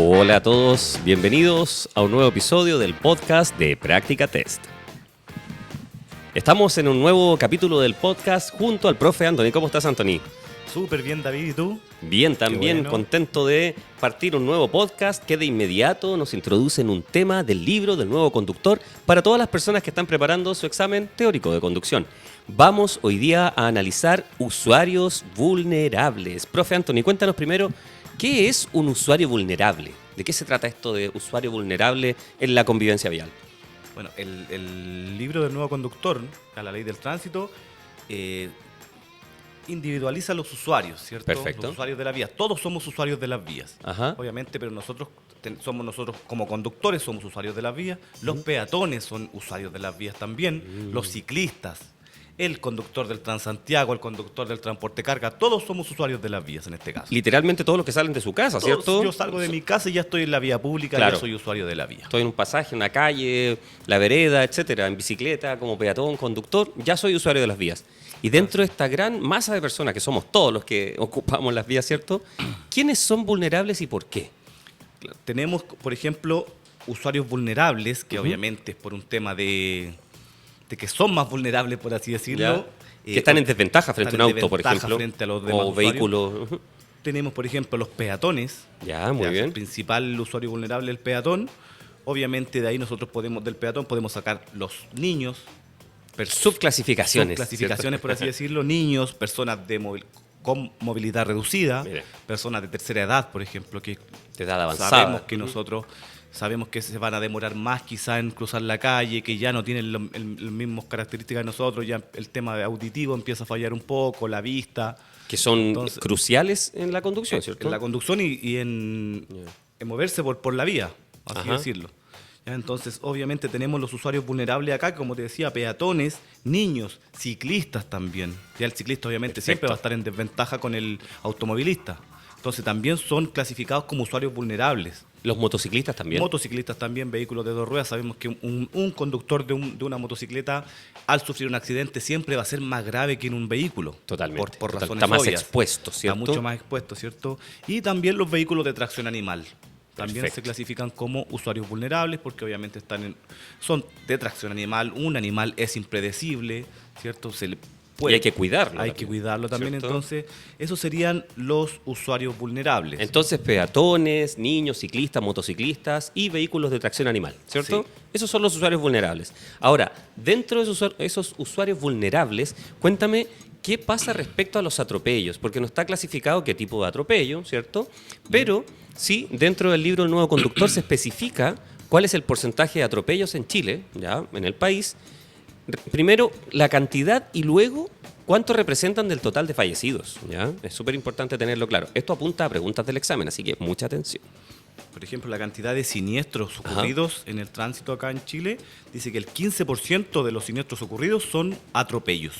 Hola a todos, bienvenidos a un nuevo episodio del podcast de Práctica Test. Estamos en un nuevo capítulo del podcast junto al profe Anthony. ¿Cómo estás, Anthony? Súper bien, David, ¿y tú? Bien, también bueno. Contento de partir un nuevo podcast que de inmediato nos introduce en un tema del libro del nuevo conductor para todas las personas que están preparando su examen teórico de conducción. Vamos hoy día a analizar usuarios vulnerables. Profe Anthony, cuéntanos primero, ¿qué es un usuario vulnerable? ¿De qué se trata esto de usuario vulnerable en la convivencia vial? Bueno, el libro del nuevo conductor, a la ley del tránsito, individualiza a los usuarios, ¿cierto? Perfecto. Los usuarios de la vía. Todos somos usuarios de las vías, Ajá. obviamente, pero nosotros como conductores somos usuarios de las vías, los peatones son usuarios de las vías también, los ciclistas, el conductor del Transantiago, el conductor del transporte carga, todos somos usuarios de las vías en este caso. Literalmente todos los que salen de su casa, Todos, ¿cierto? yo salgo de mi casa y ya estoy en la vía pública, Claro. ya soy usuario de la vía. Estoy en un pasaje, en una calle, la vereda, etcétera, en bicicleta, como peatón, conductor, ya soy usuario de las vías. Y dentro de esta gran masa de personas que somos todos los que ocupamos las vías, ¿cierto? ¿Quiénes son vulnerables y por qué? Tenemos, por ejemplo, usuarios vulnerables, que obviamente es por un tema de que son más vulnerables, por así decirlo. Que están en desventaja frente a un auto, por ejemplo. Frente a los demás o vehículos. Tenemos, por ejemplo, los peatones. Ya, muy bien. El principal usuario vulnerable es el peatón. Obviamente de ahí nosotros del peatón podemos sacar los niños. Subclasificaciones. Subclasificaciones, por así decirlo. Niños, personas con movilidad reducida, Mire. personas de tercera edad, por ejemplo, que De edad avanzada. sabemos que se van a demorar más quizá en cruzar la calle, que ya no tienen las mismas características de nosotros, ya el tema de auditivo empieza a fallar un poco, la vista. Que son Entonces, cruciales en la conducción, ¿cierto? en la conducción y en moverse por la vía, así Ajá. decirlo. Ya, entonces, obviamente tenemos los usuarios vulnerables acá, como te decía, peatones, niños, ciclistas también. Ya el ciclista obviamente Perfecto. siempre va a estar en desventaja con el automovilista. Entonces también son clasificados como usuarios vulnerables. Los motociclistas también. Motociclistas también, vehículos de dos ruedas. Sabemos que un conductor de una motocicleta, al sufrir un accidente, siempre va a ser más grave que en un vehículo. Totalmente. Por razones Está más obvias. expuesto, ¿cierto? Está mucho más expuesto, ¿cierto? Y también los vehículos de tracción animal. También Perfecto. se clasifican como usuarios vulnerables porque obviamente son de tracción animal. Un animal es impredecible, ¿cierto? Y hay que cuidarlo. Hay también, que cuidarlo también. ¿cierto? Entonces, esos serían los usuarios vulnerables. Entonces, peatones, niños, ciclistas, motociclistas y vehículos de tracción animal, ¿cierto? Sí. Esos son los usuarios vulnerables. Ahora, dentro de esos usuarios vulnerables, cuéntame qué pasa respecto a los atropellos, porque no está clasificado qué tipo de atropello, ¿cierto? Pero sí, dentro del libro El Nuevo Conductor se especifica cuál es el porcentaje de atropellos en Chile, ya, en el país. Primero, la cantidad y luego cuánto representan del total de fallecidos, ¿ya? Es súper importante tenerlo claro. Esto apunta a preguntas del examen, así que mucha atención. Por ejemplo, la cantidad de siniestros ocurridos en el tránsito acá en Chile dice que el 15% de los siniestros ocurridos son atropellos.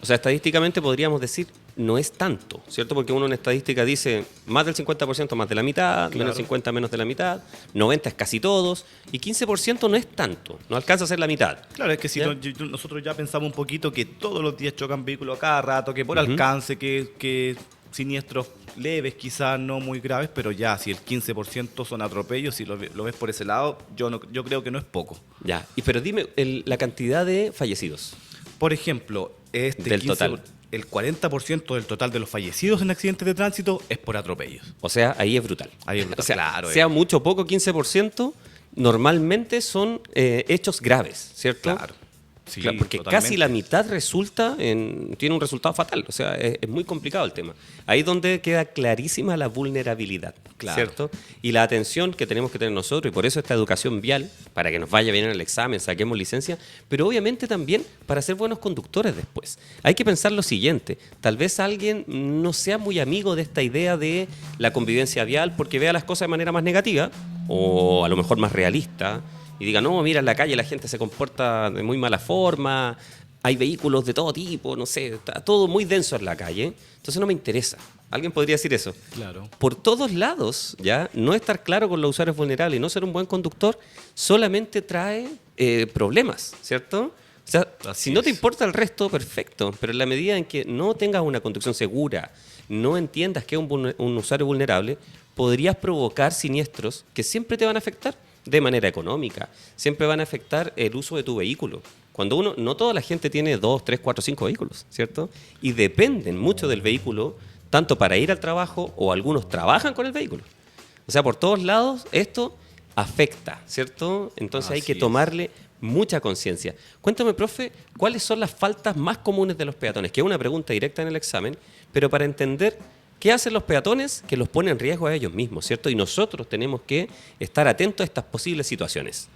O sea, estadísticamente podríamos decir no es tanto, ¿cierto? Porque uno en estadística dice más del 50% más de la mitad, Claro. menos 50 menos de la mitad, 90 es casi todos, y 15% no es tanto, no alcanza a ser la mitad. Claro, es que si ¿Ya? nosotros ya pensamos un poquito que todos los días chocan vehículos a cada rato, que por alcance, que siniestros leves, quizás no muy graves, pero ya si el 15% son atropellos, si lo ves por ese lado, yo creo que no es poco. Ya, pero dime la cantidad de fallecidos. Por ejemplo, Del total. el 40% del total de los fallecidos en accidentes de tránsito es por atropellos. O sea, ahí es brutal. Ahí es brutal, O sea, claro, sea mucho o poco, 15%, normalmente son hechos graves, ¿cierto? Claro. Sí, Claro, porque totalmente. casi la mitad tiene un resultado fatal. O sea, es muy complicado el tema. Ahí es donde queda clarísima la vulnerabilidad, Claro. ¿cierto? Y la atención que tenemos que tener nosotros, y por eso esta educación vial, para que nos vaya bien en el examen, saquemos licencia, pero obviamente también para ser buenos conductores después. Hay que pensar lo siguiente, tal vez alguien no sea muy amigo de esta idea de la convivencia vial porque vea las cosas de manera más negativa, o a lo mejor más realista, y diga, no, mira, en la calle la gente se comporta de muy mala forma, hay vehículos de todo tipo, no sé, está todo muy denso en la calle, entonces no me interesa. Alguien podría decir eso. Claro. Por todos lados, ya, no estar claro con los usuarios vulnerables y no ser un buen conductor solamente trae problemas, ¿cierto? O sea, Así si no te es. importa el resto, perfecto, pero en la medida en que no tengas una conducción segura, no entiendas que es un usuario vulnerable, podrías provocar siniestros que siempre te van a afectar de manera económica, siempre van a afectar el uso de tu vehículo. Cuando no toda la gente tiene 2, 3, 4, 5 vehículos, ¿cierto? Y dependen mucho del vehículo, tanto para ir al trabajo o algunos trabajan con el vehículo. O sea, por todos lados esto afecta, ¿cierto? Entonces hay Así que es. tomarle mucha conciencia. Cuéntame, profe, ¿cuáles son las faltas más comunes de los peatones? Que es una pregunta directa en el examen, pero para entender qué hacen los peatones que los pone en riesgo a ellos mismos, ¿cierto? Y nosotros tenemos que estar atentos a estas posibles situaciones.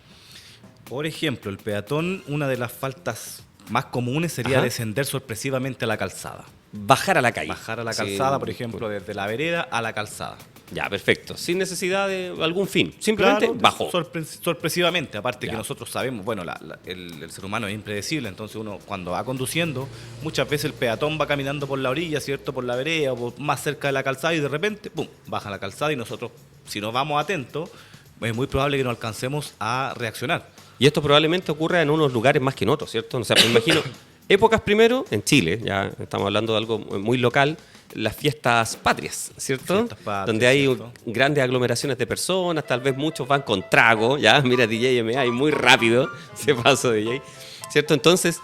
Por ejemplo, el peatón, una de las faltas más comunes sería Ajá. descender sorpresivamente a la calzada. Bajar a la calle. Bajar a la Sí. calzada, por ejemplo, desde la vereda a la calzada. Ya, perfecto. Sin necesidad de algún fin. Simplemente Claro, bajó. sorpresivamente, aparte Ya. que nosotros sabemos, bueno, el ser humano es impredecible, entonces uno cuando va conduciendo, muchas veces el peatón va caminando por la orilla, ¿cierto? Por la vereda o más cerca de la calzada y de repente, ¡pum!, baja la calzada y nosotros, si no vamos atentos, es muy probable que no alcancemos a reaccionar. Y esto probablemente ocurra en unos lugares más que en otros, ¿cierto? O sea, me imagino, épocas primero, en Chile, ya estamos hablando de algo muy local, las fiestas patrias, ¿cierto? Fiestas patrias, donde hay ¿cierto? grandes aglomeraciones de personas, tal vez muchos van con trago, ya, mira DJ MA, y muy rápido se pasó DJ, ¿cierto? Entonces,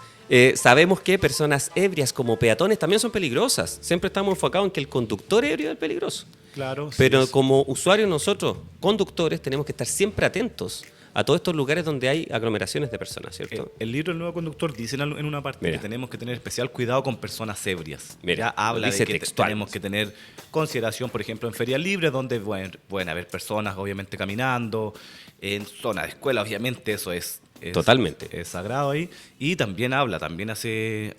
sabemos que personas ebrias como peatones también son peligrosas. Siempre estamos enfocados en que el conductor ebrio es el peligroso. Claro, Pero como usuarios nosotros, conductores, tenemos que estar siempre atentos a todos estos lugares donde hay aglomeraciones de personas, ¿cierto? El libro El Nuevo Conductor dice en una parte Mira. que tenemos que tener especial cuidado con personas ebrias. Mira, Ya habla lo dice de que textual. tenemos que tener consideración, por ejemplo, en ferias libres, donde pueden haber personas, obviamente, caminando, en zona de escuela, obviamente, eso es Totalmente. es sagrado ahí. Y también hace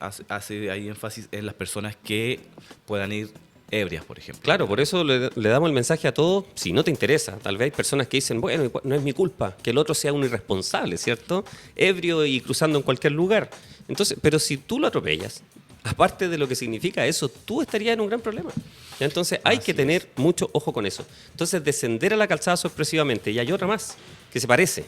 ahí énfasis en las personas que puedan ir ebrias, por ejemplo. Claro, por eso le damos el mensaje a todos, si no te interesa, tal vez hay personas que dicen, bueno, no es mi culpa que el otro sea un irresponsable, ¿cierto? Ebrio y cruzando en cualquier lugar. Entonces, pero si tú lo atropellas, aparte de lo que significa eso, tú estarías en un gran problema. ¿Ya? Entonces hay Así que es. tener mucho ojo con eso. Entonces, descender a la calzada sorpresivamente, y hay otra más, que se parece.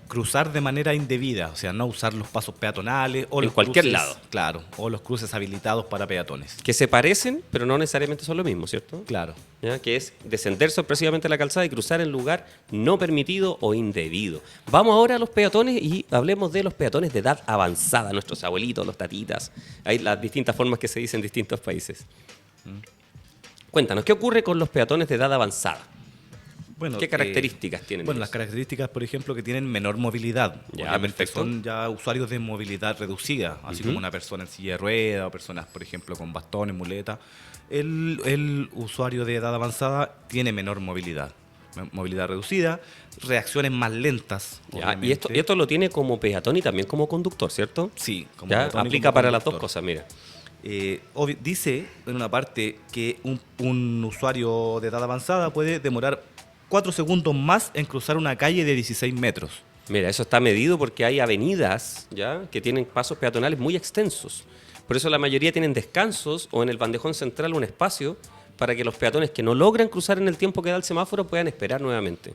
Cruzar de manera indebida, o sea, no usar los pasos peatonales o En los cualquier cruces- lado. Claro, o los cruces habilitados para peatones. Que se parecen, pero no necesariamente son lo mismo, ¿cierto? Claro. ¿Ya? Que es descender sorpresivamente a la calzada y cruzar en lugar no permitido o indebido. Vamos ahora a los peatones y hablemos de los peatones de edad avanzada, nuestros abuelitos, los tatitas. Hay las distintas formas que se dicen en distintos países. Cuéntanos, ¿qué ocurre con los peatones de edad avanzada? Bueno, ¿Qué características tienen Bueno, ellos? las características, por ejemplo, que tienen menor movilidad. Ya, Obviamente perfecto. son ya usuarios de movilidad reducida, así como una persona en silla de ruedas o personas, por ejemplo, con bastones, muletas. El usuario de edad avanzada tiene menor movilidad reducida, reacciones más lentas. Ya, y obviamente. esto lo tiene como peatón y también como conductor, ¿cierto? Sí, como Ya, peatón y aplica como para las dos conductor. cosas, mira. Dice en una parte que un usuario de edad avanzada puede demorar 4 segundos más en cruzar una calle de 16 metros. Mira, eso está medido porque hay avenidas ya que tienen pasos peatonales muy extensos. Por eso la mayoría tienen descansos o en el bandejón central un espacio para que los peatones que no logran cruzar en el tiempo que da el semáforo puedan esperar nuevamente.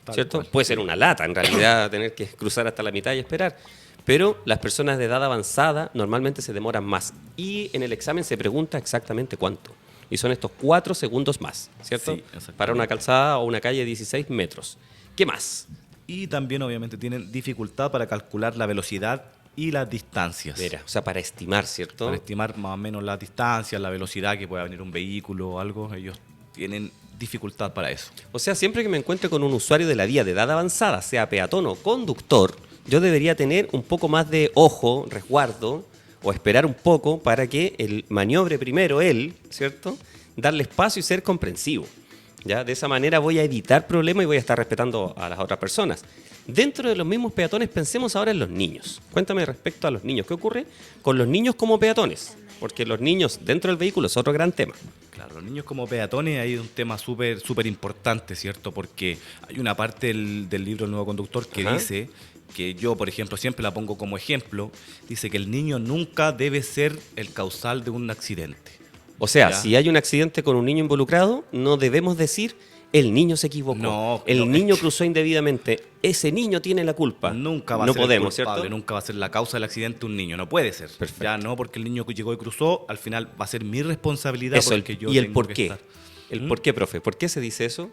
Tal ¿Cierto? cual. Puede ser una lata en realidad tener que cruzar hasta la mitad y esperar. Pero las personas de edad avanzada normalmente se demoran más. Y en el examen se pregunta exactamente cuánto. Y son estos 4 segundos más, ¿cierto? Sí, exactamente. Para una calzada o una calle de 16 metros. ¿Qué más? Y también obviamente tienen dificultad para calcular la velocidad y las distancias. Mira, o sea, para estimar, ¿cierto? Para estimar más o menos las distancias, la velocidad que pueda venir un vehículo o algo, ellos tienen dificultad para eso. O sea, siempre que me encuentre con un usuario de la vía de edad avanzada, sea peatón o conductor, yo debería tener un poco más de ojo, resguardo, o esperar un poco para que él maniobre primero él, ¿cierto? Darle espacio y ser comprensivo. ¿Ya? De esa manera voy a evitar problemas y voy a estar respetando a las otras personas. Dentro de los mismos peatones, pensemos ahora en los niños. Cuéntame respecto a los niños. ¿Qué ocurre con los niños como peatones? Porque los niños dentro del vehículo es otro gran tema. Claro, los niños como peatones hay un tema súper importante, ¿cierto? Porque hay una parte del libro El Nuevo Conductor que Ajá. dice que yo, por ejemplo, siempre la pongo como ejemplo, dice que el niño nunca debe ser el causal de un accidente. O sea, Ya. si hay un accidente con un niño involucrado, no debemos decir el niño se equivocó, No, el no, niño cruzó indebidamente, ese niño tiene la culpa. Nunca va a no ser podemos, el culpable, ¿cierto? nunca va a ser la causa del accidente un niño, no puede ser. Perfecto. Ya no, porque el niño que llegó y cruzó, al final va a ser mi responsabilidad Eso, porque yo y el tengo por que qué. estar. El ¿Mm? por qué, profe. ¿Por qué se dice eso?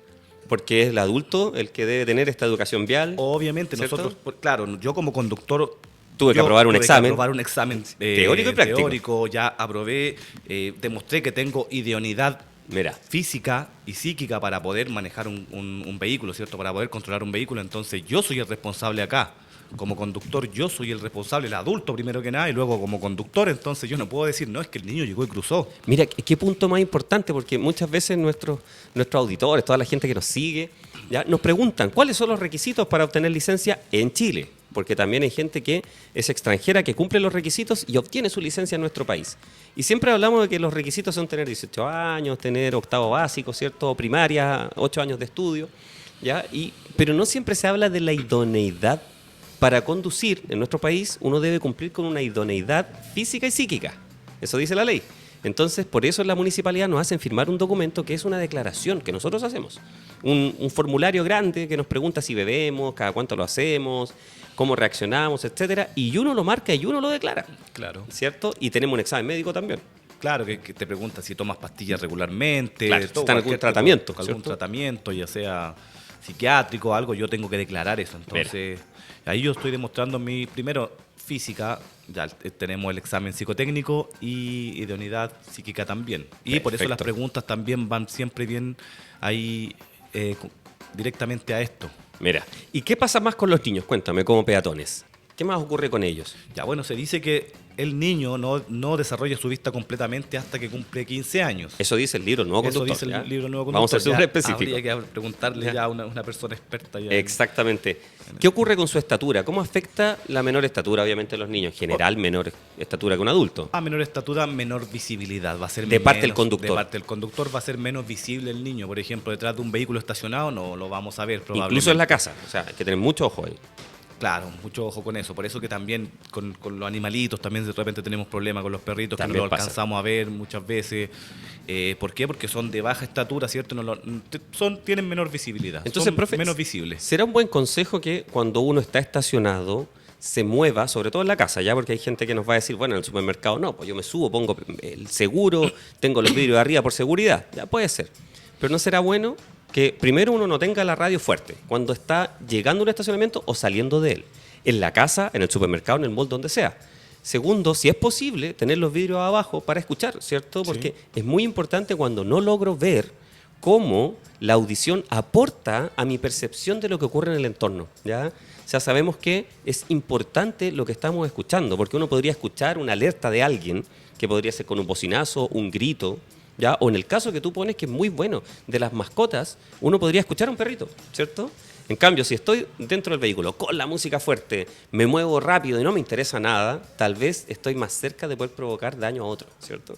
Porque es el adulto el que debe tener esta educación vial. Obviamente, ¿cierto? nosotros, claro, yo como conductor Tuve que yo aprobar un tuve que examen. aprobar un examen Teórico y práctico. teórico, ya aprobé, demostré que tengo idoneidad Mira, física y psíquica para poder manejar un vehículo, ¿cierto? Para poder controlar un vehículo. Entonces yo soy el responsable acá. Como conductor yo soy el responsable, el adulto primero que nada, y luego como conductor, entonces yo no puedo decir, no, es que el niño llegó y cruzó. mira, qué punto más importante, porque muchas veces nuestros auditores, toda la gente que nos sigue, ya nos preguntan cuáles son los requisitos para obtener licencia en Chile, porque también hay gente que es extranjera, que cumple los requisitos y obtiene su licencia en nuestro país. Y siempre hablamos de que los requisitos son tener 18 años, tener octavo básico, ¿cierto? O primaria, 8 años de estudio, ¿ya? Pero no siempre se habla de la idoneidad. Para conducir en nuestro país, uno debe cumplir con una idoneidad física y psíquica. Eso dice la ley. Entonces, por eso en la municipalidad nos hacen firmar un documento que es una declaración que nosotros hacemos. Un formulario grande que nos pregunta si bebemos, cada cuánto lo hacemos, cómo reaccionamos, etcétera. Y uno lo marca y uno lo declara. Claro. ¿Cierto? Y tenemos un examen médico también. Claro, que te pregunta si tomas pastillas regularmente, Claro, si está en algún cualquier tratamiento, algún ¿cierto? tratamiento, ya sea psiquiátrico, algo, yo tengo que declarar eso. Entonces, ahí yo estoy demostrando mi, primero, física, ya tenemos el examen psicotécnico y idoneidad psíquica también. Y por eso las Perfecto. preguntas también van siempre bien ahí directamente a esto. Mira, ¿y qué pasa más con los niños? Cuéntame, como peatones. ¿Qué más ocurre con ellos? Ya, bueno, se dice que el niño no desarrolla su vista completamente hasta que cumple 15 años. Eso dice el libro Nuevo Eso Conductor. dice ¿ya? el libro Nuevo Conductor. Vamos a ser Ya súper específicos. Habría que preguntarle Ya. ya a una persona experta. Ya Exactamente. ¿Qué ocurre con su estatura? ¿Cómo afecta la menor estatura, obviamente, a los niños? En general, menor estatura que un adulto. A menor estatura, menor visibilidad. Va a ser De parte del menos- conductor. De parte del conductor va a ser menos visible el niño. Por ejemplo, detrás de un vehículo estacionado no lo vamos a ver probablemente. Incluso en la casa. O sea, hay que tener mucho ojo ahí. Claro, mucho ojo con eso. Por eso que también con los animalitos, también de repente tenemos problemas con los perritos, que no También los pasa. alcanzamos a ver muchas veces. ¿Por qué? Porque son de baja estatura, ¿cierto? Tienen menor visibilidad. Entonces, son profe, menos visibles. ¿será un buen consejo que cuando uno está estacionado se mueva, sobre todo en la casa, ya? Porque hay gente que nos va a decir, bueno, en el supermercado no, pues yo me subo, pongo el seguro, tengo los vidrios de arriba por seguridad. Ya puede ser. Pero ¿no será bueno que primero uno no tenga la radio fuerte cuando está llegando a un estacionamiento o saliendo de él? En la casa, en el supermercado, en el mall, donde sea. Segundo, si es posible, tener los vidrios abajo para escuchar, ¿cierto? Porque es muy importante cuando no logro ver cómo la audición aporta a mi percepción de lo que ocurre en el entorno, ¿ya? O sea, sabemos que es importante lo que estamos escuchando, porque uno podría escuchar una alerta de alguien, que podría ser con un bocinazo, un grito, ¿ya? O en el caso que tú pones, que es muy bueno, de las mascotas, uno podría escuchar a un perrito, ¿cierto? En cambio, si estoy dentro del vehículo con la música fuerte, me muevo rápido y no me interesa nada, tal vez estoy más cerca de poder provocar daño a otro, ¿cierto?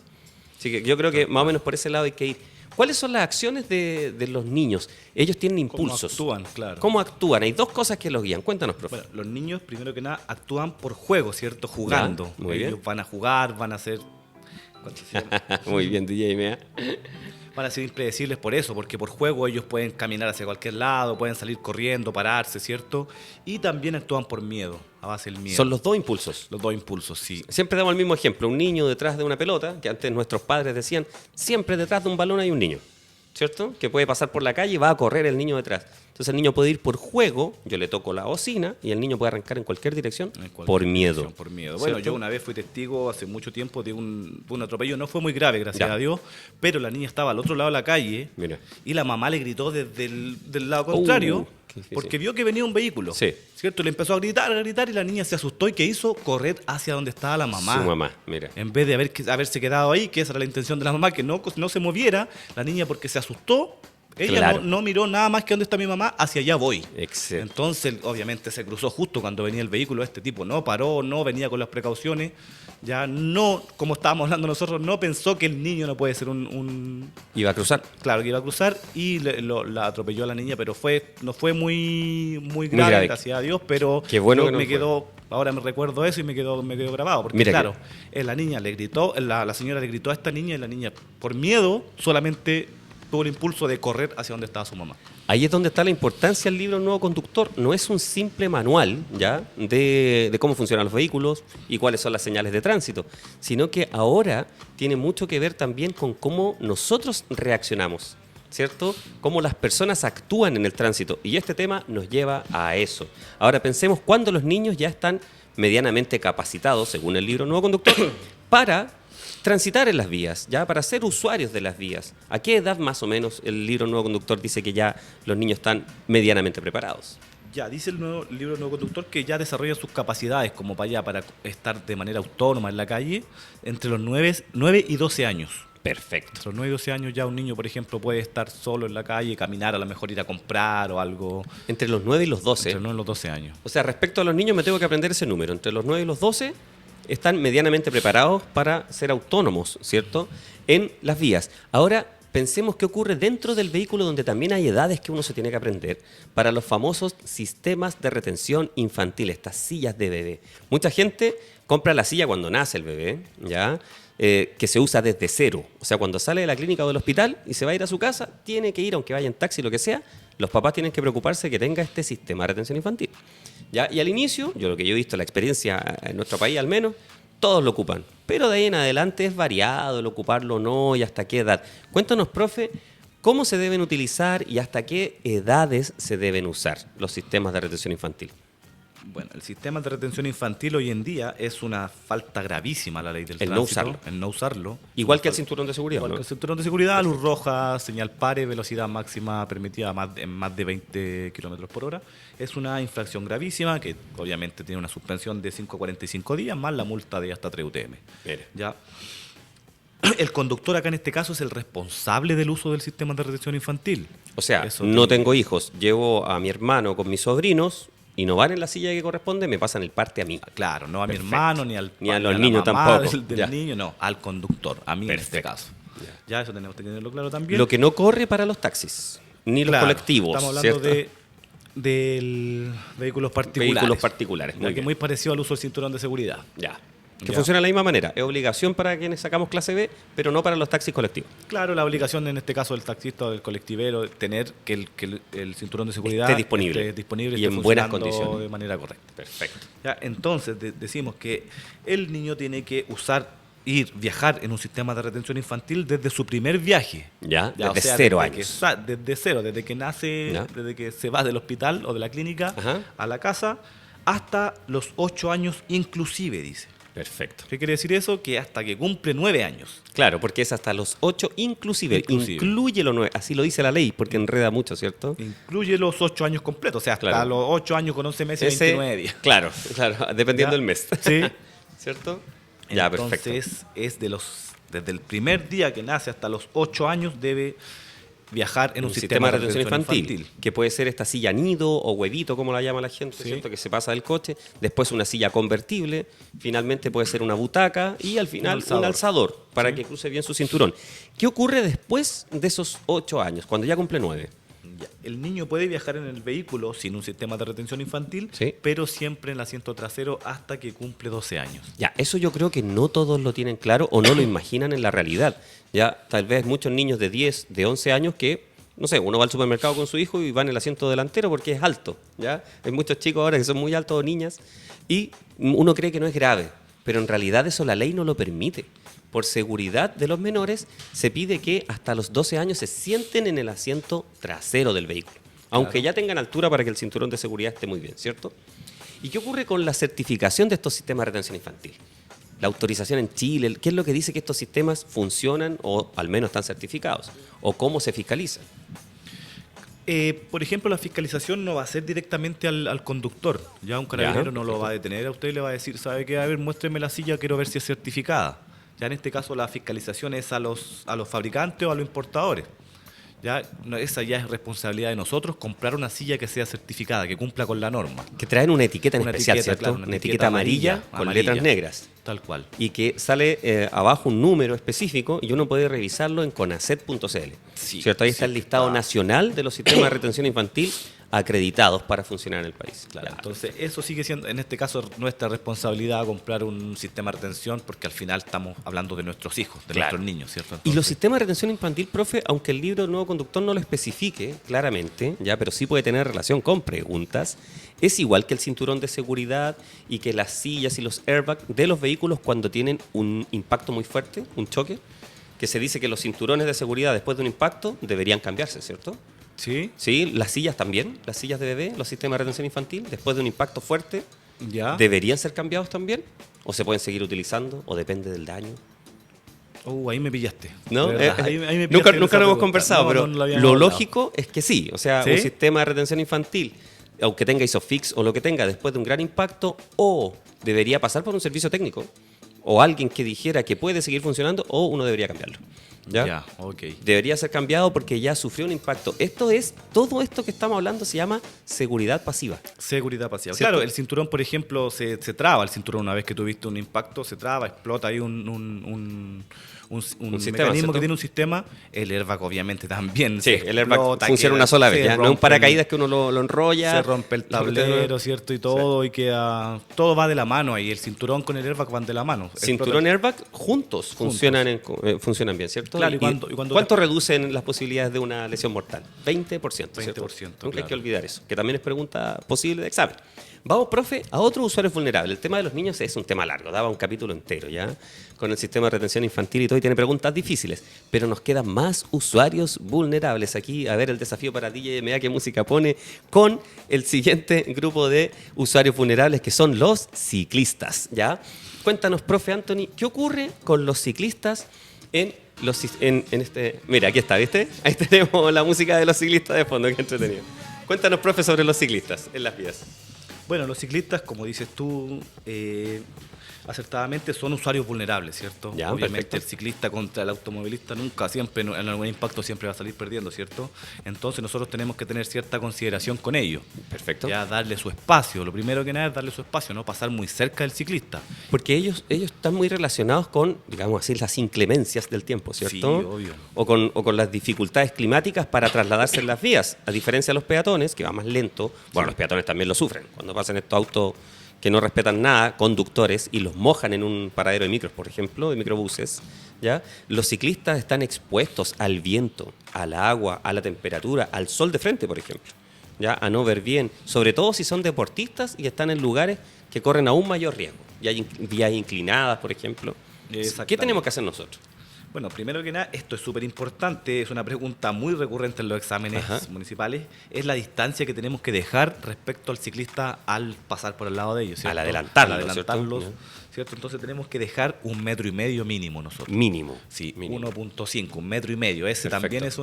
Así que yo creo que más o menos por ese lado hay que ir. ¿Cuáles son las acciones de los niños? Ellos tienen impulsos. ¿Cómo actúan? Claro. ¿Cómo actúan? Hay dos cosas que los guían. Cuéntanos, profe. Bueno, los niños, primero que nada, actúan por juego, ¿cierto? Jugando. Ya, muy bien. Ellos van a jugar, van a ser... ¿cuánto se llama? Muy bien, DJ Mea. Van a ser impredecibles por eso, porque por juego ellos pueden caminar hacia cualquier lado, pueden salir corriendo, pararse, ¿cierto? Y también actúan por miedo, a base del miedo. Son los dos impulsos. Los dos impulsos, sí. Siempre damos el mismo ejemplo. Un niño detrás de una pelota, que antes nuestros padres decían, siempre detrás de un balón hay un niño, ¿cierto? Que puede pasar por la calle y va a correr el niño detrás. Entonces el niño puede ir por juego, yo le toco la bocina y el niño puede arrancar en cualquier dirección En cualquier por miedo. dirección, por miedo. Bueno, ¿Cierto? yo una vez fui testigo hace mucho tiempo de un atropello. No fue muy grave, gracias Ya. a Dios, pero la niña estaba al otro lado de la calle. Mira. Y la mamá le gritó desde del lado contrario qué difícil. porque vio que venía un vehículo. Sí. ¿Cierto? Le empezó a gritar y la niña se asustó y ¿qué hizo? Correr hacia donde estaba la mamá. Su mamá, mira. En vez de haberse quedado ahí, que esa era la intención de la mamá, que no se moviera, la niña porque se asustó, ella Claro. no miró nada más que dónde está mi mamá, hacia allá voy. Excelente. Entonces, obviamente, se cruzó justo cuando venía el vehículo. Este tipo no paró, no venía con las precauciones. Ya no, como estábamos hablando nosotros, no pensó que el niño no puede ser Iba a cruzar. claro, que iba a cruzar y la atropelló a la niña, pero no fue muy grave, grave. gracias a Dios, pero Qué bueno yo que no me fue. quedó, ahora me recuerdo eso y me quedó grabado, porque Mira claro, la niña le gritó, la señora le gritó a esta niña y la niña por miedo solamente tuvo el impulso de correr hacia donde estaba su mamá. Ahí es donde está la importancia del libro Nuevo Conductor. No es un simple manual ya de cómo funcionan los vehículos y cuáles son las señales de tránsito, sino que ahora tiene mucho que ver también con cómo nosotros reaccionamos, ¿cierto? Cómo las personas actúan en el tránsito. Y este tema nos lleva a eso. Ahora pensemos cuando los niños ya están medianamente capacitados, según el libro Nuevo Conductor, para transitar en las vías, ya para ser usuarios de las vías. ¿A qué edad más o menos el libro Nuevo Conductor dice que ya los niños están medianamente preparados? Ya, dice el libro Nuevo Conductor que ya desarrolla sus capacidades como para estar de manera autónoma en la calle entre los 9 y 12 años. Perfecto. Entre los 9 y 12 años ya un niño, por ejemplo, puede estar solo en la calle, caminar, a lo mejor ir a comprar o algo. Entre los 9 y los 12. Entre los 9 y los 12 años. O sea, respecto a los niños me tengo que aprender ese número. Entre los 9 y los 12 están medianamente preparados para ser autónomos, ¿cierto? En las vías. Ahora, pensemos qué ocurre dentro del vehículo donde también hay edades que uno se tiene que aprender para los famosos sistemas de retención infantil, estas sillas de bebé. Mucha gente compra la silla cuando nace el bebé, ¿ya? Que se usa desde cero. O sea, cuando sale de la clínica o del hospital y se va a ir a su casa, tiene que ir, aunque vaya en taxi, lo que sea, los papás tienen que preocuparse que tenga este sistema de retención infantil. ¿Ya? Y al inicio, lo que yo he visto, la experiencia en nuestro país al menos, todos lo ocupan. Pero de ahí en adelante es variado el ocuparlo o no y hasta qué edad. Cuéntanos, profe, cómo se deben utilizar y hasta qué edades se deben usar los sistemas de retención infantil. Bueno, el sistema de retención infantil hoy en día es una falta gravísima a la ley del El tránsito. no usarlo. El no usarlo. Igual que el cinturón de seguridad, Igual ¿no? que el cinturón de seguridad, luz roja, señal pare, velocidad máxima permitida en más de 20 kilómetros por hora. Es una infracción gravísima que obviamente tiene una suspensión de 5 a 45 días más la multa de hasta 3 UTM. Mire. Ya. El conductor acá en este caso es el responsable del uso del sistema de retención infantil. O sea, Eso no tiene- tengo hijos, llevo a mi hermano con mis sobrinos y no van en la silla que corresponde, me pasan el parte a mí. Claro, no a mi Perfecto. hermano, Ni a ni los la niños mamá tampoco. del Ya. niño, no, al conductor, a mí en este Perfecto. caso. Ya eso tenemos que tenerlo claro también. Lo que no corre para los taxis, ni los Claro, colectivos, estamos hablando ¿cierto? de vehículos particulares. Vehículos particulares, Ya muy que bien. muy parecido al uso del cinturón de seguridad. Ya. Que Ya. funciona de la misma manera. Es obligación para quienes sacamos clase B, pero no para los taxis colectivos. Claro, la obligación en este caso del taxista o del colectivero tener que el cinturón de seguridad Esté disponible. y Y esté en buenas funcionando condiciones. de manera correcta. Perfecto. Ya, entonces decimos que el niño tiene que viajar en un sistema de retención infantil desde su primer viaje. Ya, Ya, desde o sea, 0 desde que años. desde cero, desde que nace, Ya. desde que se va del hospital o de la clínica Ajá. a la casa, hasta los 8 años inclusive, dice. Perfecto. ¿Qué quiere decir eso? Que hasta que cumple 9 años. Claro, porque es hasta los 8 inclusive. Inclusive. Incluye los 9. Así lo dice la ley, porque enreda mucho, ¿cierto? Incluye los 8 años completos, o sea, hasta Claro. los 8 años con 11 meses y 29 días. Claro, claro, dependiendo Ya. del mes. Sí. ¿Cierto? Ya, perfecto. Entonces, desde el primer día que nace hasta los 8 años debe viajar en un sistema de retención infantil. que puede ser esta silla nido o huevito, como la llama la gente, Sí. ¿cierto? Que se pasa del coche, después una silla convertible, finalmente puede ser una butaca y al final un alzador para que cruce bien su cinturón. ¿Qué ocurre después de esos 8 años, cuando ya cumple 9? Ya, el niño puede viajar en el vehículo sin un sistema de retención infantil, Sí. pero siempre en el asiento trasero hasta que cumple 12 años. Ya, eso yo creo que no todos lo tienen claro o no lo imaginan en la realidad. Ya, tal vez muchos niños de 10, de 11 años que, no sé, uno va al supermercado con su hijo y va en el asiento delantero porque es alto. Ya, hay muchos chicos ahora que son muy altos o niñas y uno cree que no es grave, pero en realidad eso la ley no lo permite. Por seguridad de los menores se pide que hasta los 12 años se sienten en el asiento trasero del vehículo, aunque ya tengan altura para que el cinturón de seguridad esté muy bien, ¿cierto? ¿Y qué ocurre con la certificación de estos sistemas de retención infantil? La autorización en Chile, ¿qué es lo que dice que estos sistemas funcionan o al menos están certificados? ¿O cómo se fiscalizan? Por ejemplo, la fiscalización no va a ser directamente al conductor. Ya un carabinero no lo va a detener a usted y le va a decir, ¿sabe qué? A ver, muéstreme la silla, quiero ver si es certificada. Ya en este caso la fiscalización es a los fabricantes o a los importadores. Ya, esa ya es responsabilidad de nosotros comprar una silla que sea certificada, que cumpla con la norma. Que traen una etiqueta en Una especial, etiqueta, ¿cierto? claro, una etiqueta amarilla con letras negras. Tal cual. Y que sale abajo un número específico y uno puede revisarlo en conacet.cl. Sí, ¿Cierto? Ahí sí, está el listado está. nacional de los sistemas de retención infantil acreditados para funcionar en el país. Claro, Ya. entonces eso sigue siendo, en este caso, nuestra responsabilidad comprar un sistema de retención, porque al final estamos hablando de nuestros hijos, de Claro. nuestros niños, ¿cierto? Y los Entonces, sistemas de retención infantil, profe, aunque el libro del nuevo conductor no lo especifique claramente, ya, pero sí puede tener relación con preguntas, es igual que el cinturón de seguridad y que las sillas y los airbags de los vehículos cuando tienen un impacto muy fuerte, un choque, que se dice que los cinturones de seguridad después de un impacto deberían cambiarse, ¿cierto? sí, Sí, las sillas también, las sillas de bebé, los sistemas de retención infantil, después de un impacto fuerte, ya. ¿deberían ser cambiados también? ¿O se pueden seguir utilizando? ¿O depende del daño? Ahí me pillaste. ¿No? De verdad, ahí me nunca pillaste en nunca esa lo hemos pregunta. conversado, No, pero no lo habíamos lo hablado. lógico es que sí. O sea, ¿Sí? un sistema de retención infantil, aunque tenga ISOFIX o lo que tenga después de un gran impacto, o debería pasar por un servicio técnico, o alguien que dijera que puede seguir funcionando, o uno debería cambiarlo. ¿Ya? Ya, ok. Debería ser cambiado porque ya sufrió un impacto. Todo esto que estamos hablando se llama seguridad pasiva. Seguridad pasiva. ¿Cierto? Claro, el cinturón, por ejemplo, se traba el cinturón una vez que tuviste un impacto, se traba, explota ahí un sistema, mecanismo ¿cierto? que tiene un sistema. El airbag obviamente también. Sí, se el airbag explota, funciona queda- una sola vez, se ¿ya? No es un rompe paracaídas que uno lo enrolla. Se rompe el tablero, ¿cierto? Y todo, y queda. Todo va de la mano ahí. El cinturón con el airbag van de la mano. Cinturón airbag juntos funcionan bien, ¿cierto? Claro, y cuando ¿cuánto reducen las posibilidades de una lesión mortal? 20%, ¿cierto? 20%, Nunca hay que claro. olvidar eso, que también es pregunta posible de examen. Vamos, profe, a otros usuarios vulnerables. El tema de los niños es un tema largo, daba un capítulo entero ya, con el sistema de retención infantil y todo, y tiene preguntas difíciles, pero nos quedan más usuarios vulnerables. Aquí, a ver, el desafío para DJ MA, qué música pone, con el siguiente grupo de usuarios vulnerables, que son los ciclistas, ¿ya? Cuéntanos, profe Anthony, ¿qué ocurre con los ciclistas en este... Mira, aquí está, ¿viste? Ahí tenemos la música de los ciclistas de fondo, qué entretenido. Cuéntanos, profe, sobre los ciclistas en las vías. Bueno, los ciclistas, como dices tú, acertadamente son usuarios vulnerables, ¿cierto? Ya, Obviamente perfecto. el ciclista contra el automovilista nunca, siempre, en algún impacto siempre va a salir perdiendo, ¿cierto? Entonces nosotros tenemos que tener cierta consideración con ellos. Perfecto. Ya darle su espacio. Lo primero que nada es darle su espacio, no pasar muy cerca del ciclista. Porque ellos están muy relacionados con, digamos así, las inclemencias del tiempo, ¿cierto? Sí, obvio. O con las dificultades climáticas para trasladarse en las vías, a diferencia de los peatones, que van más lento. Bueno, los peatones también lo sufren. Cuando pasan estos autos que no respetan nada, conductores, y los mojan en un paradero de micros, por ejemplo, de microbuses, ¿ya? Los ciclistas están expuestos al viento, al agua, a la temperatura, al sol de frente, por ejemplo, ¿ya? A no ver bien, sobre todo si son deportistas y están en lugares que corren aún mayor riesgo. Y hay vías inclinadas, por ejemplo. ¿Qué Exactamente. tenemos que hacer nosotros? Bueno, primero que nada, esto es súper importante, es una pregunta muy recurrente en los exámenes Ajá. municipales, es la distancia que tenemos que dejar respecto al ciclista al pasar por el lado de ellos, ¿cierto? Al adelantarlos, Al adelantarlos, ¿cierto? ¿cierto? Entonces tenemos que dejar 1,5 metros mínimo nosotros. Mínimo. Sí, mínimo. 1,5, 1,5 metros. Ese Perfecto. también es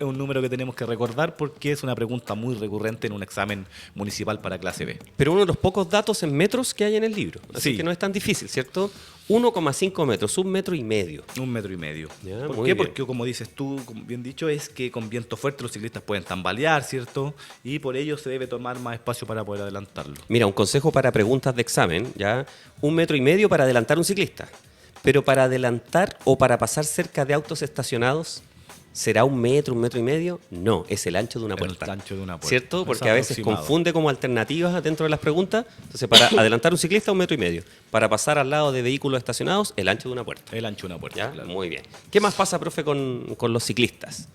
un número que tenemos que recordar porque es una pregunta muy recurrente en un examen municipal para clase B. Pero uno de los pocos datos en metros que hay en el libro. Así Sí. que no es tan difícil, ¿cierto? 1,5 metros, 1,5 metros. 1,5 metros. Ya, ¿Por muy qué? bien. Porque, como dices tú, como bien dicho, es que con viento fuerte los ciclistas pueden tambalear, ¿cierto? Y por ello se debe tomar más espacio para poder adelantarlo. Mira, un consejo para preguntas de examen, ¿ya? 1,5 metros para adelantar un ciclista. Pero para adelantar o para pasar cerca de autos estacionados, ¿será 1 metro, 1,5 metros? No, es el ancho de una El puerta. ancho de una puerta. ¿Cierto? Es Porque a veces aproximado. confunde como alternativas dentro de las preguntas. Entonces, para adelantar un ciclista, 1,5 metros. Para pasar al lado de vehículos estacionados, el ancho de una puerta. El ancho de una puerta, ¿Ya? claro. Muy bien. ¿Qué más pasa, profe, con los ciclistas?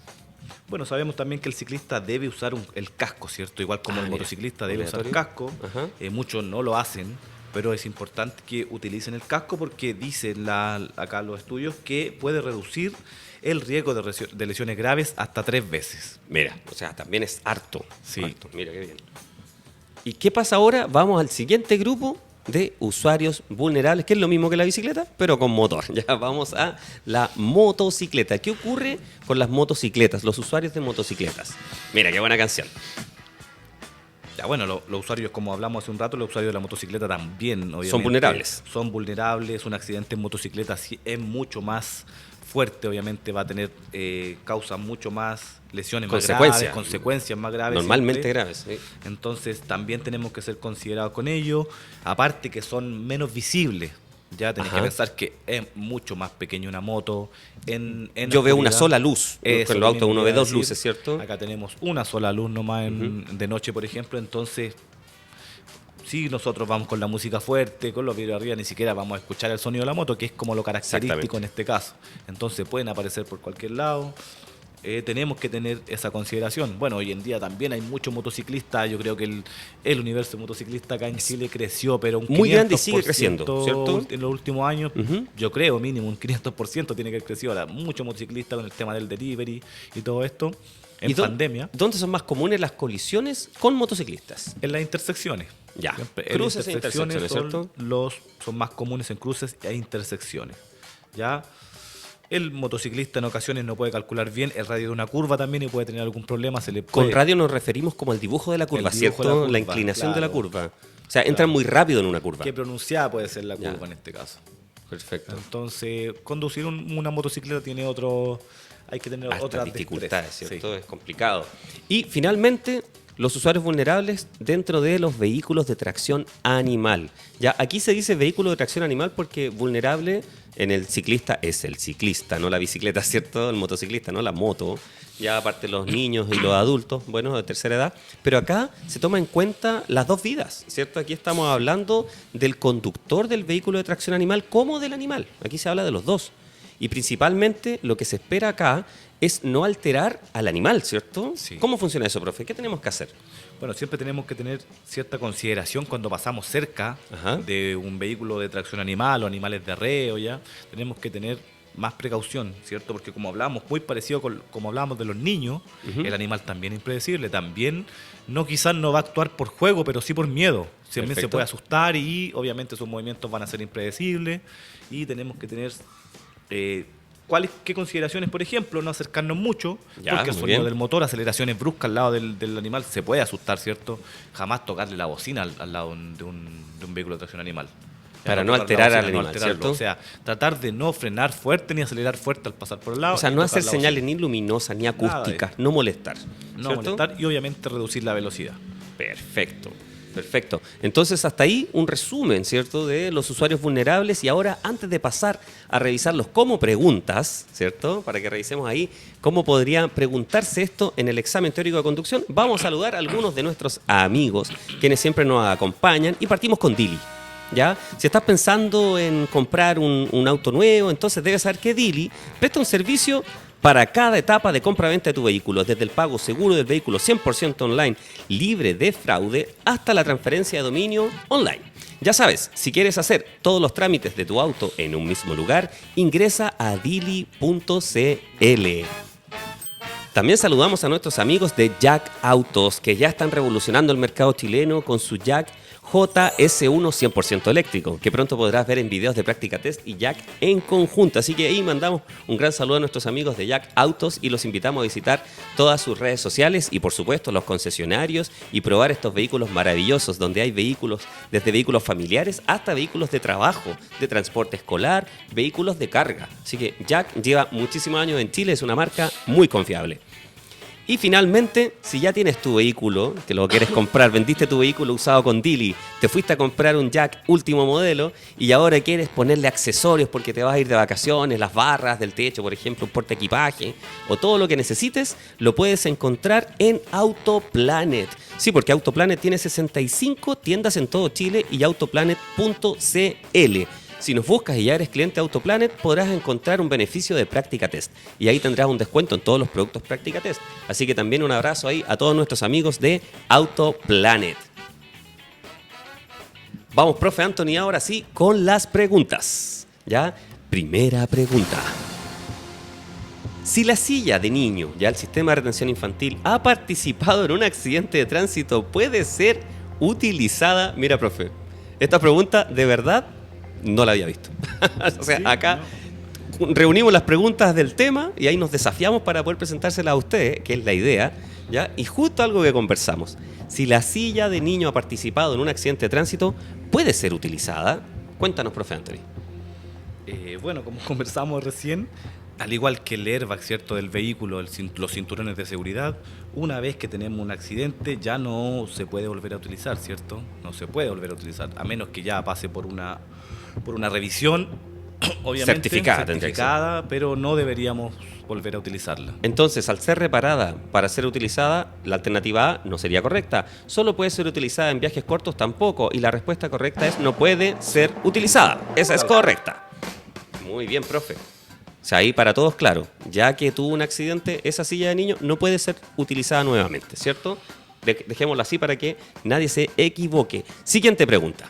Bueno, sabemos también que el ciclista debe usar el casco, ¿cierto? Igual como el mira, motociclista debe usar obligatorio. casco. Ajá. Muchos no lo hacen, pero es importante que utilicen el casco porque dicen acá los estudios que puede reducir el riesgo de lesiones graves hasta 3 veces. Mira, o sea, también es harto. Sí. Harto. Mira qué bien. ¿Y qué pasa ahora? Vamos al siguiente grupo de usuarios vulnerables, que es lo mismo que la bicicleta, pero con motor. Ya vamos a la motocicleta. ¿Qué ocurre con las motocicletas, los usuarios de motocicletas? Mira, qué buena canción. Ya, bueno, los usuarios, como hablamos hace un rato, los usuarios de la motocicleta también, obviamente. Son vulnerables. Son vulnerables. Un accidente en motocicleta sí es mucho más fuerte, obviamente va a tener, causa mucho más lesiones más graves, consecuencias más graves. Normalmente siempre. graves. ¿Sí? Entonces también tenemos que ser considerados con ello. Aparte que son menos visibles. Ya tenés Ajá. que pensar que es mucho más pequeño una moto. Yo veo una oscuridad. sola luz. Eso En los autos mismo uno iba ve a dos decir. luces, ¿cierto? Acá tenemos una sola luz nomás de noche, por ejemplo. Entonces, si nosotros vamos con la música fuerte, con los vidrios arriba, ni siquiera vamos a escuchar el sonido de la moto, que es como lo característico Exactamente. en este caso. Entonces pueden aparecer por cualquier lado. Tenemos que tener esa consideración. Bueno, hoy en día también hay muchos motociclistas. Yo creo que el universo motociclista acá en Chile creció, pero un Muy grande y 500% sigue creciendo, ¿cierto? En los últimos años. Ujú. Yo creo mínimo un 500% tiene que haber crecido. Ahora, muchos motociclistas con el tema del delivery y todo esto. En ¿Y dó- pandemia, ¿Dónde son más comunes las colisiones con motociclistas? en las intersecciones. Ya, Siempre, cruces e intersecciones, ¿cierto? son más comunes en cruces e intersecciones. ¿Ya? El motociclista en ocasiones no puede calcular bien el radio de una curva también y puede tener algún problema. Se le Con puede, radio nos referimos como al dibujo de la curva, El dibujo ¿cierto? de la curva, La inclinación de la claro. curva. O sea, entran muy rápido en una curva. qué pronunciada puede ser la Ya. curva en este caso. Perfecto. Entonces, conducir una motocicleta tiene otro... Hay que tener Hartas otras dificultades, destrezas, ¿cierto? Es complicado. Y finalmente, los usuarios vulnerables dentro de los vehículos de tracción animal. Ya, aquí se dice vehículo de tracción animal porque vulnerable en el ciclista es el ciclista, no la bicicleta, ¿cierto? El motociclista, no la moto. Ya aparte los niños y los adultos, bueno, de tercera edad. Pero acá se toma en cuenta las dos vidas, ¿cierto? Aquí estamos hablando del conductor del vehículo de tracción animal como del animal. Aquí se habla de los dos. Y principalmente lo que se espera acá es no alterar al animal, ¿cierto? Sí. ¿Cómo funciona eso, profe? ¿Qué tenemos que hacer? Bueno, siempre tenemos que tener cierta consideración cuando pasamos cerca Ajá. de un vehículo de tracción animal o animales de arreo, ya. Tenemos que tener más precaución, ¿cierto? Porque como hablamos, muy parecido con como hablábamos de los niños, el animal también es impredecible, también quizás no va a actuar por juego, pero sí por miedo. También se Perfecto. puede asustar y obviamente sus movimientos van a ser impredecibles y tenemos que tener qué consideraciones, por ejemplo, no acercarnos mucho, Ya, porque el muy sonido bien. del motor, aceleraciones bruscas al lado del animal, se puede asustar, ¿cierto? Jamás tocarle la bocina al lado de un vehículo de tracción animal. Para no tocar la alterar al bocina, no animal, alterarlo. ¿cierto? O sea, tratar de no frenar fuerte ni acelerar fuerte al pasar por el lado. O sea, ni no tocar hacer la señales ni luminosas ni Nada de acústicas, eso. no molestar. bocina. No ¿cierto? molestar y obviamente reducir la velocidad. Perfecto, perfecto. Entonces, hasta ahí un resumen, ¿cierto?, de los usuarios vulnerables. Y ahora, antes de pasar a revisarlos como preguntas, ¿cierto?, para que revisemos ahí cómo podría preguntarse esto en el examen teórico de conducción, vamos a saludar a algunos de nuestros amigos, quienes siempre nos acompañan, y partimos con Dili. ¿Ya? Si estás pensando en comprar un auto nuevo, entonces debes saber que Dili presta un servicio para cada etapa de compra-venta de tu vehículo, desde el pago seguro del vehículo 100% online, libre de fraude, hasta la transferencia de dominio online. Ya sabes, si quieres hacer todos los trámites de tu auto en un mismo lugar, ingresa a dili.cl. También saludamos a nuestros amigos de Jack Autos, que ya están revolucionando el mercado chileno con su Jack JS1 100% eléctrico, que pronto podrás ver en videos de práctica test y Jack en conjunto. Así que ahí mandamos un gran saludo a nuestros amigos de Jack Autos y los invitamos a visitar todas sus redes sociales y por supuesto los concesionarios y probar estos vehículos maravillosos, donde hay vehículos desde vehículos familiares hasta vehículos de trabajo, de transporte escolar, vehículos de carga. Así que Jack lleva muchísimos años en Chile, es una marca muy confiable. Y finalmente, si ya tienes tu vehículo, que lo quieres comprar, vendiste tu vehículo usado con Dili, te fuiste a comprar un Jack último modelo y ahora quieres ponerle accesorios porque te vas a ir de vacaciones, las barras del techo, por ejemplo, un portaequipaje o todo lo que necesites, lo puedes encontrar en Autoplanet. Sí, porque Autoplanet tiene 65 tiendas en todo Chile y autoplanet.cl. Si nos buscas y ya eres cliente de Autoplanet, podrás encontrar un beneficio de Práctica Test. Y ahí tendrás un descuento en todos los productos Práctica Test. Así que también un abrazo ahí a todos nuestros amigos de Autoplanet. Vamos, profe Anthony, ahora sí, con las preguntas. ¿Ya? Primera pregunta. Si la silla de niño, ya el sistema de retención infantil, ha participado en un accidente de tránsito, ¿puede ser utilizada? Mira, profe, esta pregunta de verdad no la había visto. O sea, Sí, acá reunimos las preguntas del tema y ahí nos desafiamos para poder presentárselas a ustedes, que es la idea, ¿ya? Y justo algo que conversamos. Si la silla de niño ha participado en un accidente de tránsito, ¿puede ser utilizada? Cuéntanos, profe Anthony. Bueno, como conversamos recién, al igual que el airbag, ¿cierto?, del vehículo, los cinturones de seguridad, una vez que tenemos un accidente ya no se puede volver a utilizar, ¿cierto? No se puede volver a utilizar, a menos que ya pase por una revisión, obviamente certificada, pero no deberíamos volver a utilizarla. Entonces, al ser reparada para ser utilizada, la alternativa A no sería correcta. Solo puede ser utilizada en viajes cortos tampoco. Y la respuesta correcta es no puede ser utilizada. Esa es correcta. Muy bien, profe. O sea, ahí para todos claro, ya que tuvo un accidente, esa silla de niño no puede ser utilizada nuevamente, ¿cierto? Dejémoslo así para que nadie se equivoque. Siguiente pregunta.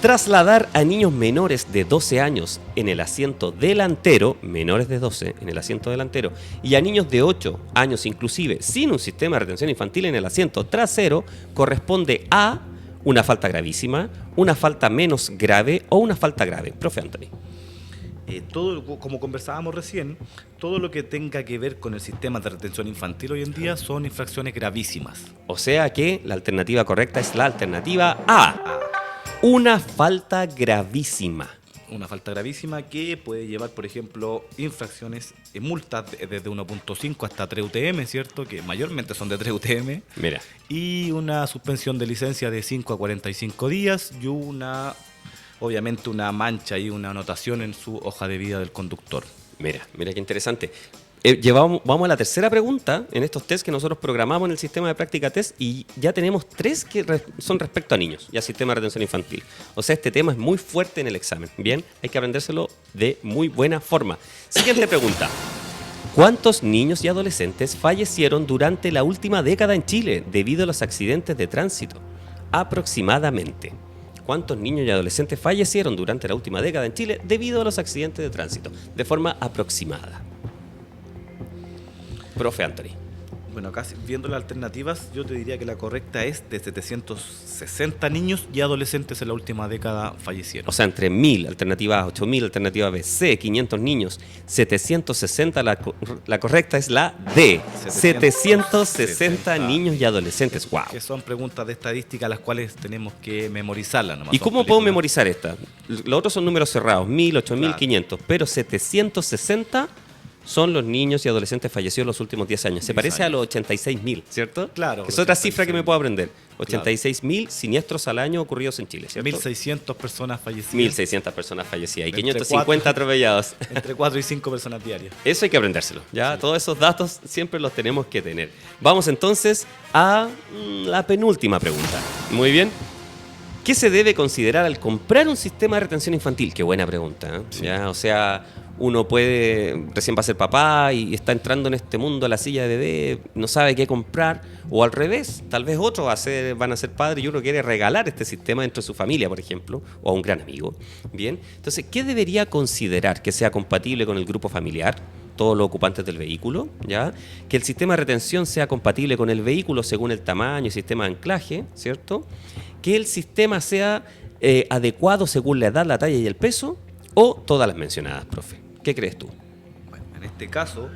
Trasladar a niños menores de 12 años en el asiento delantero, menores de 12 en el asiento delantero, y a niños de 8 años inclusive sin un sistema de retención infantil en el asiento trasero, corresponde a una falta gravísima, una falta menos grave o una falta grave. Profe Anthony. Todo, como conversábamos recién, todo lo que tenga que ver con el sistema de retención infantil hoy en día son infracciones gravísimas. O sea que la alternativa correcta es la alternativa A. Una falta gravísima. Una falta gravísima que puede llevar, por ejemplo, infracciones, multas desde 1.5 hasta 3 UTM, ¿cierto? Que mayormente son de 3 UTM. Mira. Y una suspensión de licencia de 5 a 45 días y obviamente una mancha y una anotación en su hoja de vida del conductor. Mira qué interesante. Vamos a la tercera pregunta en estos test que nosotros programamos en el sistema de práctica test y ya tenemos 3 que son respecto a niños y al sistema de retención infantil. O sea, este tema es muy fuerte en el examen. Bien, hay que aprendérselo de muy buena forma. Siguiente pregunta. ¿Cuántos niños y adolescentes fallecieron durante la última década en Chile debido a los accidentes de tránsito? Aproximadamente. ¿Cuántos niños y adolescentes fallecieron durante la última década en Chile debido a los accidentes de tránsito? De forma aproximada. Profe Anthony. Bueno, acá viendo las alternativas, yo te diría que la correcta es de 760 niños y adolescentes en la última década fallecieron. O sea, entre 1000, alternativa A, 8000, alternativa B, C, 500 niños, 760, la correcta es la D. 760 niños y adolescentes. ¡Wow! Que son preguntas de estadística las cuales tenemos que memorizarlas. ¿Y cómo puedo memorizar esta? Los otros son números cerrados, 1000, 8000, claro. 500, pero 760... son los niños y adolescentes fallecidos en los últimos 10 años. Se parece a los 86.000, ¿cierto? Claro. Que es otra cifra que me puedo aprender. 86.000 siniestros al año ocurridos en Chile, ¿cierto? 1.600 personas fallecidas. 1.600 personas fallecidas y 550 atropellados. Entre 4 y 5 personas diarias. Eso hay que aprendérselo. Ya, sí. Todos esos datos siempre los tenemos que tener. Vamos entonces a la penúltima pregunta. Muy bien. ¿Qué se debe considerar al comprar un sistema de retención infantil? Qué buena pregunta, ¿eh? Sí. ¿Ya? O sea, uno recién va a ser papá y está entrando en este mundo a la silla de bebé, no sabe qué comprar, o al revés, tal vez otros van a ser padres y uno quiere regalar este sistema dentro de su familia, por ejemplo, o a un gran amigo. Bien, entonces, ¿qué debería considerar que sea compatible con el grupo familiar? Todos los ocupantes del vehículo, ¿ya? Que el sistema de retención sea compatible con el vehículo según el tamaño y sistema de anclaje, ¿cierto? Que el sistema sea adecuado según la edad, la talla y el peso, o todas las mencionadas, profe. ¿Qué crees tú? Bueno, en este caso,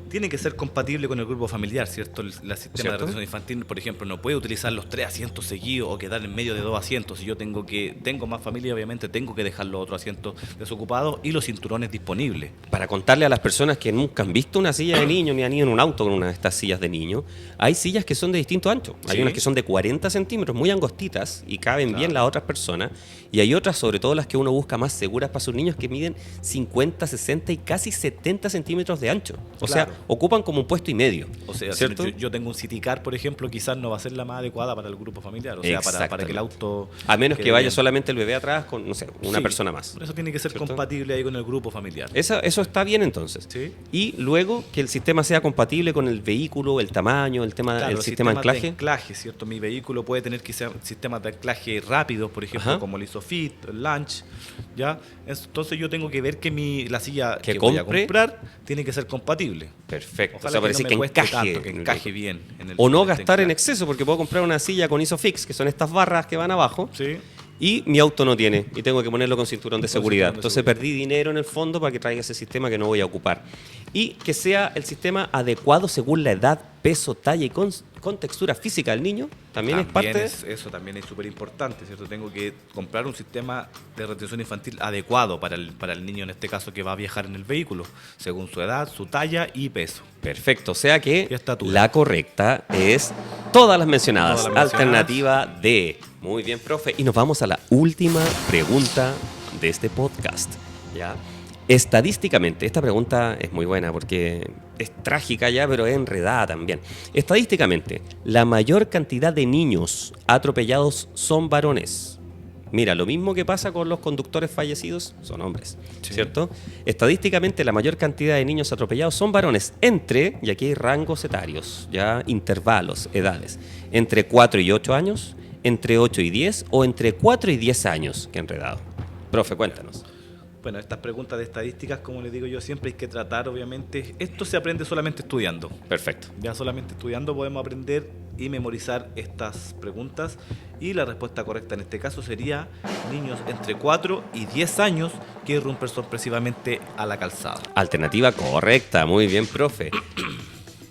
tiene que ser compatible con el grupo familiar, ¿cierto? El sistema de retención infantil, por ejemplo, no puede utilizar los 3 asientos seguidos o quedar en medio de 2 asientos. Si yo tengo más familia, obviamente tengo que dejar los otros asientos desocupados y los cinturones disponibles. Para contarle a las personas que nunca han visto una silla de niño ni han ido en un auto con una de estas sillas de niño, hay sillas que son de distinto ancho. Hay unas que son de 40 centímetros, muy angostitas y caben bien las otras personas. Y hay otras, sobre todo las que uno busca más seguras para sus niños, que miden 50, 60 y casi 70 centímetros de ancho. O sea, ocupan como un puesto y medio. O sea, ¿cierto? Si yo tengo un City Car, por ejemplo, quizás no va a ser la más adecuada para el grupo familiar. O sea, para que el auto... A menos que vaya solamente el bebé atrás con, no sé, una persona más. Por eso tiene que ser compatible ahí con el grupo familiar. Eso está bien entonces. ¿Sí? Y luego que el sistema sea compatible con el vehículo, el tamaño, el sistema de anclaje. De anclaje, ¿cierto? Mi vehículo puede tener que ser sistemas de anclaje rápidos, por ejemplo, como el ISOFIT, el Launch, ¿ya? Entonces yo tengo que ver que la silla que voy a comprar tiene que ser compatible. Perfecto. Ojalá parece que encaje bien. O no gastar en exceso, porque puedo comprar una silla con ISOFIX, que son estas barras que van abajo. Sí. y mi auto no tiene y tengo que ponerlo con cinturón de seguridad. cinturón de Entonces seguridad. perdí dinero en el fondo para que traiga ese sistema que no voy a ocupar. Y que sea el sistema adecuado según la edad, peso, talla y contextura física del niño. También es parte de... Eso también es súper importante, ¿cierto? Tengo que comprar un sistema de retención infantil adecuado para el niño, en este caso, que va a viajar en el vehículo, según su edad, su talla y peso. Perfecto, o sea que Y estatura. la correcta es todas las mencionadas. Todas las mencionadas. Alternativa D. Muy bien, profe. Y nos vamos a la última pregunta de este podcast. ¿Ya? Estadísticamente, esta pregunta es muy buena porque es trágica ya, pero es enredada también. Estadísticamente, la mayor cantidad de niños atropellados son varones. Mira, lo mismo que pasa con los conductores fallecidos, son hombres, Sí. ¿cierto? Estadísticamente, la mayor cantidad de niños atropellados son varones entre, y aquí hay rangos etarios, ya intervalos, edades, entre 4 y 8 años, entre 8 y 10 o entre 4 y 10 años, que enredado. Profe, cuéntanos. Bueno, estas preguntas de estadísticas, como les digo yo siempre, hay que tratar, obviamente, esto se aprende solamente estudiando. Perfecto. Ya solamente estudiando podemos aprender y memorizar estas preguntas. Y la respuesta correcta en este caso sería niños entre 4 y 10 años que irrumpen sorpresivamente a la calzada. Alternativa correcta, muy bien, profe.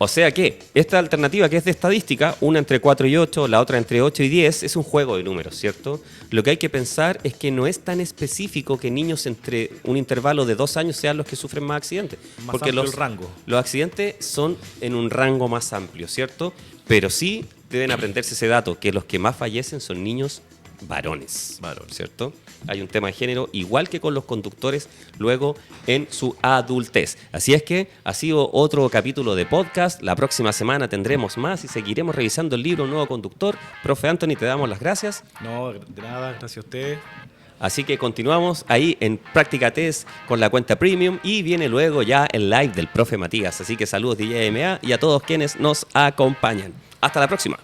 O sea que esta alternativa que es de estadística, una entre 4 y 8, la otra entre 8 y 10, es un juego de números, ¿cierto? Lo que hay que pensar es que no es tan específico que niños entre un intervalo de 2 años sean los que sufren más accidentes. Más amplio el rango. Los accidentes son en un rango más amplio, ¿cierto? Pero sí deben aprenderse ese dato, que los que más fallecen son niños varones, ¿cierto? Hay un tema de género, igual que con los conductores luego en su adultez. Así es que ha sido otro capítulo de podcast. La próxima semana tendremos más y seguiremos revisando el libro Un nuevo conductor. Profe Anthony, te damos las gracias. No, de nada, gracias a ustedes. Así que continuamos ahí en Práctica Test con la cuenta Premium y viene luego ya el live del profe Matías. Así que saludos DJ MA y a todos quienes nos acompañan. Hasta la próxima.